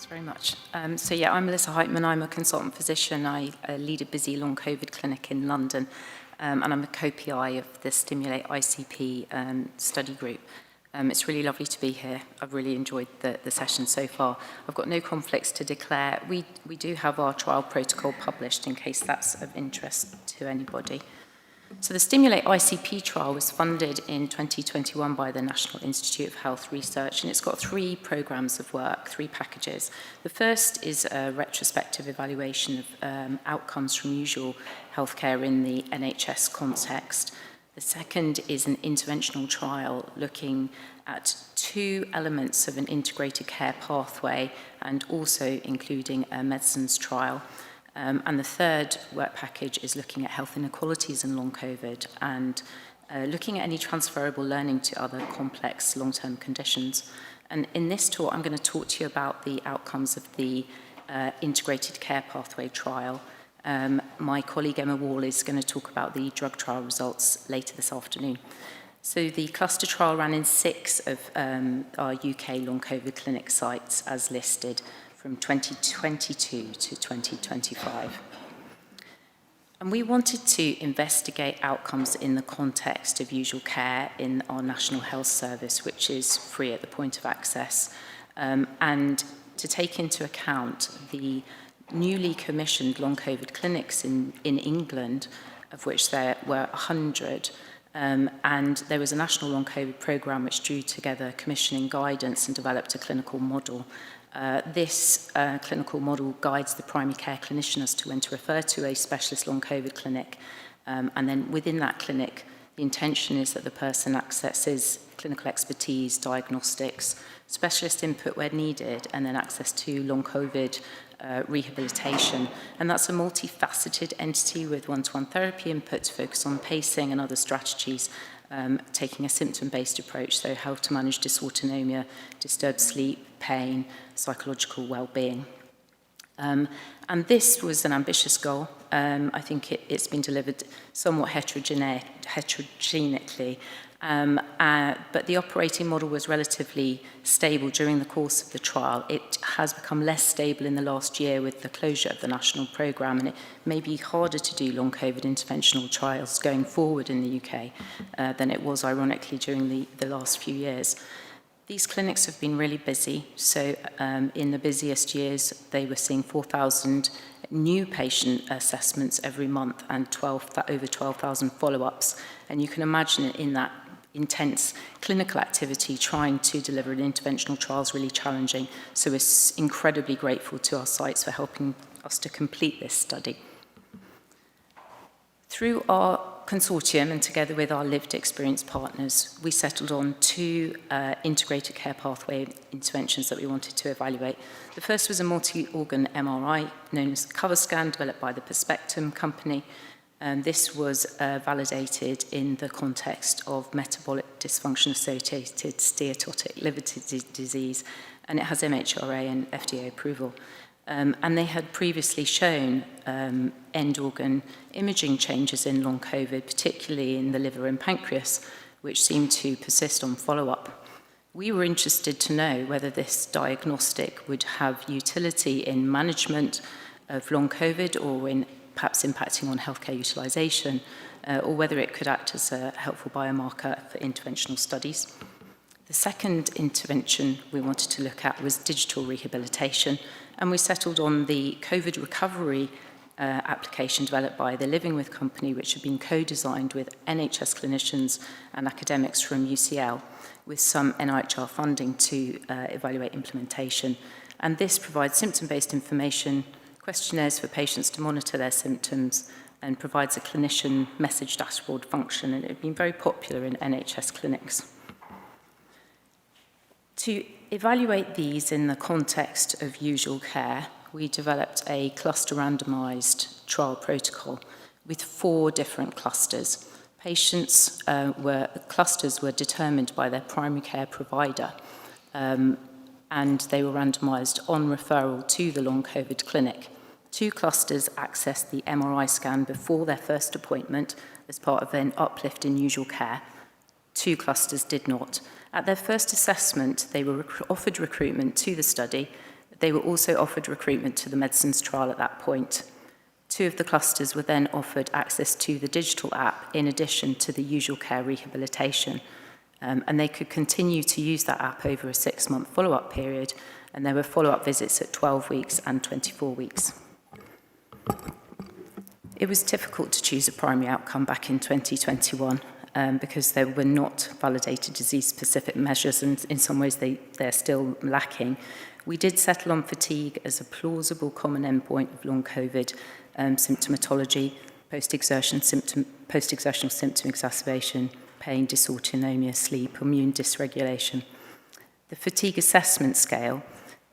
Thanks very much. I'm Melissa Heightman. I'm a consultant physician. I lead a busy long COVID clinic in London, and I'm a co-PI of the STIMULATE-ICP study group. It's really lovely to be here. I've really enjoyed the session so far. I've got no conflicts to declare. We do have our trial protocol published in case that's of interest to anybody. So the STIMULATE-ICP trial was funded in 2021 by the National Institute of Health Research, and it's got 3 programs of work, 3 packages. The first is a retrospective evaluation of outcomes from usual healthcare in the NHS context. The second is an interventional trial looking at 2 elements of an integrated care pathway and also including a medicines trial. And the third work package is looking at health inequalities in long COVID and looking at any transferable learning to other complex long-term conditions. And in this talk, I'm going to talk to you about the outcomes of the integrated care pathway trial. My colleague Emma Wall is going to talk about the drug trial results later this afternoon. So the cluster trial ran in 6 of our UK long COVID clinic sites as listed from 2022 to 2025. And we wanted to investigate outcomes in the context of usual care in our National Health Service, which is free at the point of access, and to take into account the newly commissioned long COVID clinics in England, of which there were 100, and there was a national long COVID programme which drew together commissioning guidance and developed a clinical model. This clinical model guides the primary care clinician as to when to refer to a specialist long COVID clinic, and then within that clinic, the intention is that the person accesses clinical expertise, diagnostics, specialist input where needed, and then access to long COVID rehabilitation. And that's a multifaceted entity with one-to-one therapy input to focus on pacing and other strategies, taking a symptom-based approach, so how to manage dysautonomia, disturbed sleep, pain, psychological well-being. And this was an ambitious goal. I think it's been delivered somewhat heterogeneically, but the operating model was relatively stable during the course of the trial. It has become less stable in the last year with the closure of the national programme, and it may be harder to do long COVID interventional trials going forward in the UK than it was, ironically, during the last few years. These clinics have been really busy, so in the busiest years, they were seeing 4,000 new patient assessments every month and over 12,000 follow-ups. And you can imagine in that intense clinical activity, trying to deliver an interventional trial is really challenging. So we're incredibly grateful to our sites for helping us to complete this study. Through our consortium and together with our lived experience partners, we settled on 2 integrated care pathway interventions that we wanted to evaluate. The first was a multi-organ MRI known as Cover Scan, developed by the Perspectum company. This was validated in the context of metabolic dysfunction-associated steatotic liver disease, and it has MHRA and FDA approval. And they had previously shown end-organ imaging changes in long COVID, particularly in the liver and pancreas, which seemed to persist on follow-up. We were interested to know whether this diagnostic would have utility in management of long COVID or in perhaps impacting on healthcare utilisation, or whether it could act as a helpful biomarker for interventional studies. The second intervention we wanted to look at was digital rehabilitation, and we settled on the COVID recovery application developed by the Living With company, which had been co-designed with NHS clinicians and academics from UCL, with some NIHR funding to evaluate implementation. And this provides symptom-based information, questionnaires for patients to monitor their symptoms, and provides a clinician message dashboard function, and it had been very popular in NHS clinics. To evaluate these in the context of usual care, we developed a cluster randomised trial protocol with 4 different clusters. Clusters were determined by their primary care provider, and they were randomised on referral to the long COVID clinic. 2 clusters accessed the MRI scan before their first appointment as part of an uplift in usual care. 2 clusters did not. At their first assessment, they were offered recruitment to the study. They were also offered recruitment to the medicines trial at that point. 2 of the clusters were then offered access to the digital app in addition to the usual care rehabilitation. And they could continue to use that app over a 6-month follow-up period, and there were follow-up visits at 12 weeks and 24 weeks. It was difficult to choose a primary outcome back in 2021 because there were not validated disease-specific measures, and in some ways they're still lacking. We did settle on fatigue as a plausible common endpoint of long COVID symptomatology, post-exertional symptom exacerbation, pain, dysautonomia, sleep, immune dysregulation. The fatigue assessment scale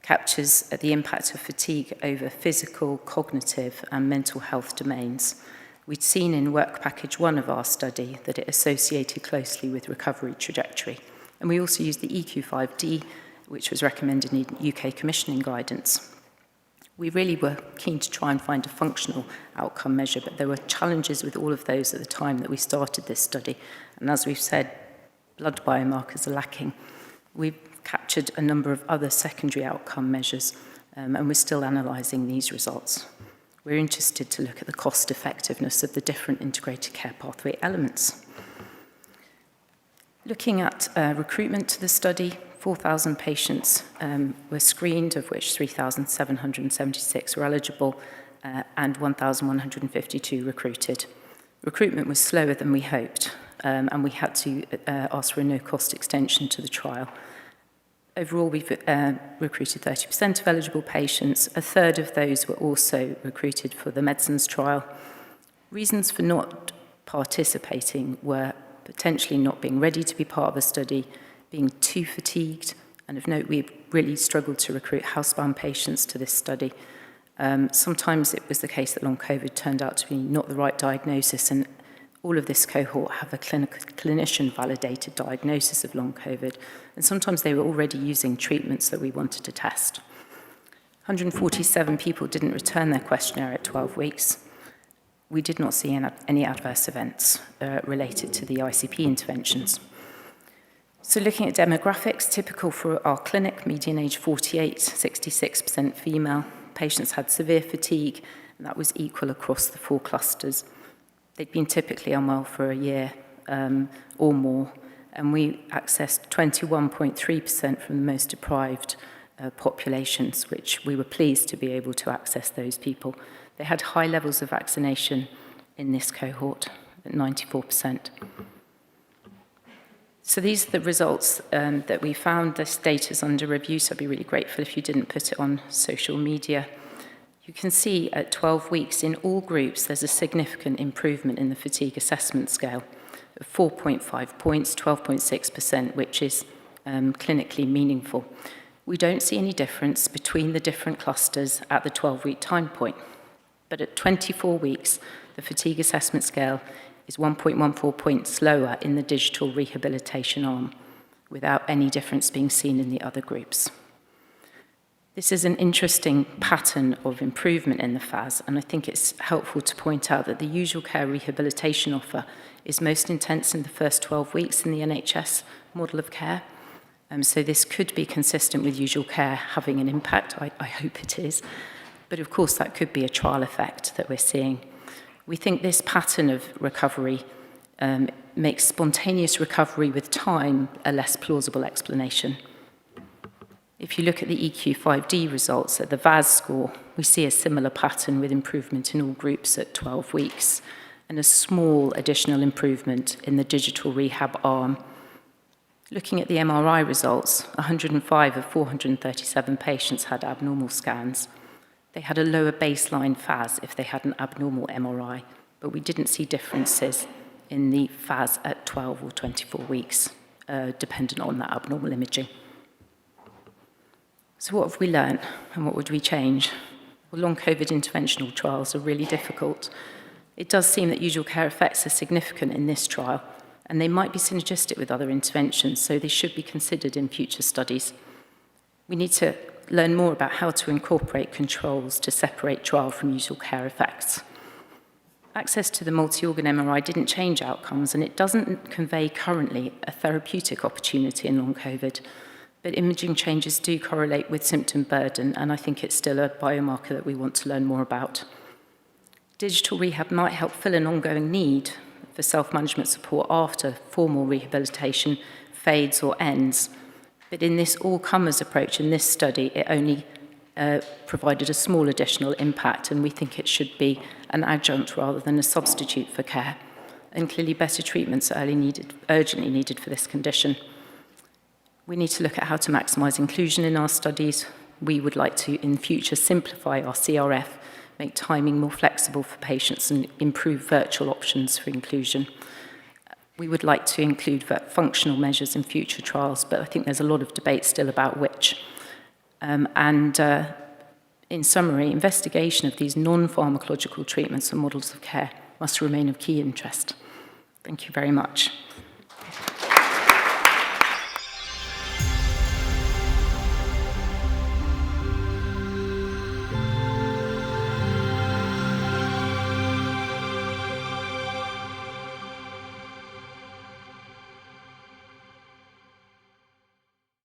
captures the impact of fatigue over physical, cognitive, and mental health domains. We'd seen in work package 1 of our study that it associated closely with recovery trajectory. And we also used the EQ5D, which was recommended in UK commissioning guidance. We really were keen to try and find a functional outcome measure, but there were challenges with all of those at the time that we started this study. And as we've said, blood biomarkers are lacking. We've captured a number of other secondary outcome measures, and we're still analysing these results. We're interested to look at the cost effectiveness of the different integrated care pathway elements. Looking at recruitment to the study, 4,000 patients were screened, of which 3,776 were eligible and 1,152 recruited. Recruitment was slower than we hoped, and we had to ask for a no-cost extension to the trial. Overall, we've recruited 30% of eligible patients. A third of those were also recruited for the medicines trial. Reasons for not participating were potentially not being ready to be part of a study, being too fatigued, and of note, we really struggled to recruit housebound patients to this study. Sometimes it was the case that long COVID turned out to be not the right diagnosis, and all of this cohort have a clinician-validated diagnosis of long COVID, and sometimes they were already using treatments that we wanted to test. 147 people didn't return their questionnaire at 12 weeks. We did not see any adverse events related to the ICP interventions. So looking at demographics, typical for our clinic, median age 48, 66% female. Patients had severe fatigue, and that was equal across the 4 clusters. They'd been typically unwell for a year or more, and we accessed 21.3% from the most deprived populations, which we were pleased to be able to access those people. They had high levels of vaccination in this cohort, at 94%. So these are the results that we found. This data is under review, so I'd be really grateful if you didn't put it on social media. You can see at 12 weeks in all groups, there's a significant improvement in the fatigue assessment scale of 4.5 points, 12.6%, which is clinically meaningful. We don't see any difference between the different clusters at the 12-week time point. But at 24 weeks, the fatigue assessment scale is 1.14 points lower in the digital rehabilitation arm, without any difference being seen in the other groups. This is an interesting pattern of improvement in the FAS, and I think it's helpful to point out that the usual care rehabilitation offer is most intense in the first 12 weeks in the NHS model of care. So this could be consistent with usual care having an impact. I hope it is. But of course, that could be a trial effect that we're seeing. We think this pattern of recovery makes spontaneous recovery with time a less plausible explanation. If you look at the EQ5D results at the VAS score, we see a similar pattern with improvement in all groups at 12 weeks and a small additional improvement in the digital rehab arm. Looking at the MRI results, 105 of 437 patients had abnormal scans. They had a lower baseline FAS if they had an abnormal MRI, but we didn't see differences in the FAS at 12 or 24 weeks, dependent on that abnormal imaging. So what have we learned, and what would we change? Well, long COVID interventional trials are really difficult. It does seem that usual care effects are significant in this trial, and they might be synergistic with other interventions, so they should be considered in future studies. We need to learn more about how to incorporate controls to separate trial from usual care effects. Access to the multi-organ MRI didn't change outcomes, and it doesn't convey currently a therapeutic opportunity in long COVID. But imaging changes do correlate with symptom burden, and I think it's still a biomarker that we want to learn more about. Digital rehab might help fill an ongoing need for self-management support after formal rehabilitation fades or ends. But in this all-comers approach, in this study, it only provided a small additional impact, and we think it should be an adjunct rather than a substitute for care. And clearly better treatments are urgently needed for this condition. We need to look at how to maximise inclusion in our studies. We would like to, in future, simplify our CRF, make timing more flexible for patients, and improve virtual options for inclusion. We would like to include functional measures in future trials, but I think there's a lot of debate still about which. In summary, investigation of these non-pharmacological treatments and models of care must remain of key interest. Thank you very much.